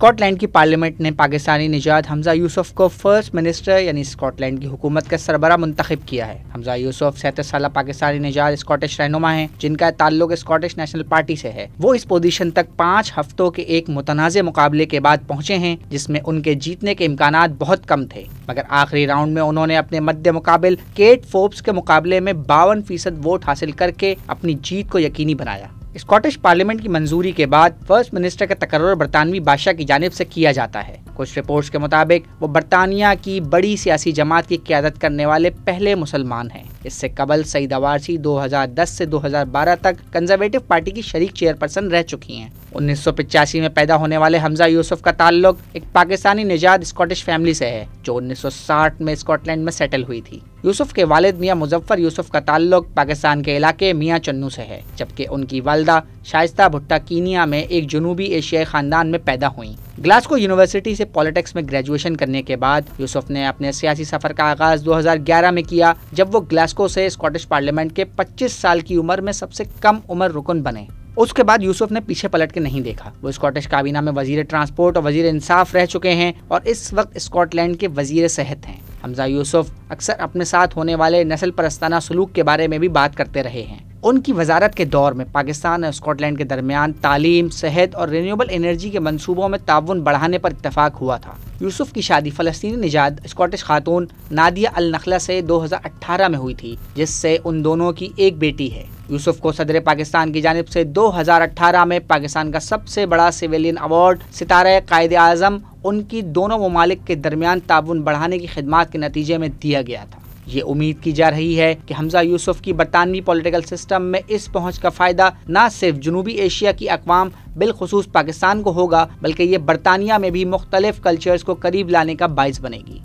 Scotland की parliament ने पाकिस्तानी निजात हमजा यूसुफ को फर्स्ट मिनिस्टर यानी स्कॉटलैंड की हुकूमत का सरबरा मुंतखब किया है। हमजा यूसुफ 37 साल पाकिस्तानी निजात स्कॉटिश रहनुमा हैं, जिनका ताल्लुक स्कॉटिश नेशनल पार्टी से है। वो इस पोजीशन तक 5 हफ्तों के एक मुतनाज़े मुकाबले के बाद पहुंचे हैं, जिसमें उनके जीतने के इम्कानात बहुत कम थे, मगर आखिरी राउंड में उन्होंने अपने मध्य मुकाबिल केट फोर्ब्स के मुकाबले में 52% वोट हासिल करके अपनी जीत को यकीनी बनाया। स्कॉटिश पार्लियामेंट की मंजूरी के बाद फर्स्ट मिनिस्टर का तकर्रुर बरतानवी बादशाह की जानिब से किया जाता है। कुछ रिपोर्ट्स के मुताबिक वो बरतानिया की बड़ी सियासी जमात की क़यादत करने वाले पहले मुसलमान हैं। इससे कबल सईद अवारसी 2010 से 2012 तक कंजर्वेटिव पार्टी की शरीक चेयरपर्सन रह चुकी हैं। 1985 में पैदा होने वाले हमजा यूसुफ का ताल्लुक एक पाकिस्तानी निजात स्कॉटिश फैमिली से है, जो 1960 में स्कॉटलैंड में सेटल हुई थी। यूसुफ के वालिद मियां मुजफ्फर यूसुफ का ताल्लुक पाकिस्तान के इलाके मियां चन्नू से है, जबकि उनकी वालदा शाइस्ता भुट्टा कीनिया में एक जनूबी एशियाई खानदान में पैदा हुई। ग्लासगो यूनिवर्सिटी से पॉलिटिक्स में ग्रेजुएशन करने के बाद यूसुफ ने अपने सियासी सफर का आगाज 2011 में किया, जब वो ग्लासगो से स्कॉटिश पार्लियामेंट के 25 साल की उम्र में सबसे कम उम्र रुकन बने। उसके बाद यूसुफ ने पीछे पलट के नहीं देखा। वो स्कॉटिश काबीना में वजीर ट्रांसपोर्ट और वजीर इंसाफ रह चुके हैं और इस वक्त स्कॉटलैंड के वजीर सेहत हैं। हमजा यूसुफ अक्सर अपने साथ होने वाले नस्ल परस्ताना सलूक के बारे में भी बात करते रहे हैं। उनकी वजारत के दौर में पाकिस्तान और स्कॉटलैंड के दरमियान तालीम, सेहत और रिन्यूएबल एनर्जी के मंसूबों में ताउन बढ़ाने पर इत्तफाक हुआ था। यूसुफ की शादी फलस्तीनी निजात स्कॉटिश खातून नादिया अल नखला से 2018 में हुई थी, जिससे उन दोनों की एक बेटी है। यूसुफ को सदर पाकिस्तान की जानिब से 2018 में पाकिस्तान का सबसे बड़ा सिविलियन अवार्ड सितारा कायद आज़म उनकी दोनों ममालिक के दरमियान ताउन बढ़ाने की खिदमात के नतीजे में दिया गया था। ये उम्मीद की जा रही है कि हमजा यूसुफ की बरतानवी पॉलिटिकल सिस्टम में इस पहुंच का फायदा न सिर्फ जनूबी एशिया की अक़वाम बिलखुसूस पाकिस्तान को होगा, बल्कि ये बरतानिया में भी मुख्तलिफ कल्चर्स को करीब लाने का बाइस बनेगी।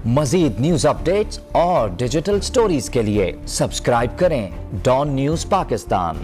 मज़ीद न्यूज़ अपडेट्स और डिजिटल स्टोरीज के लिए सब्सक्राइब करें डॉन न्यूज़ पाकिस्तान।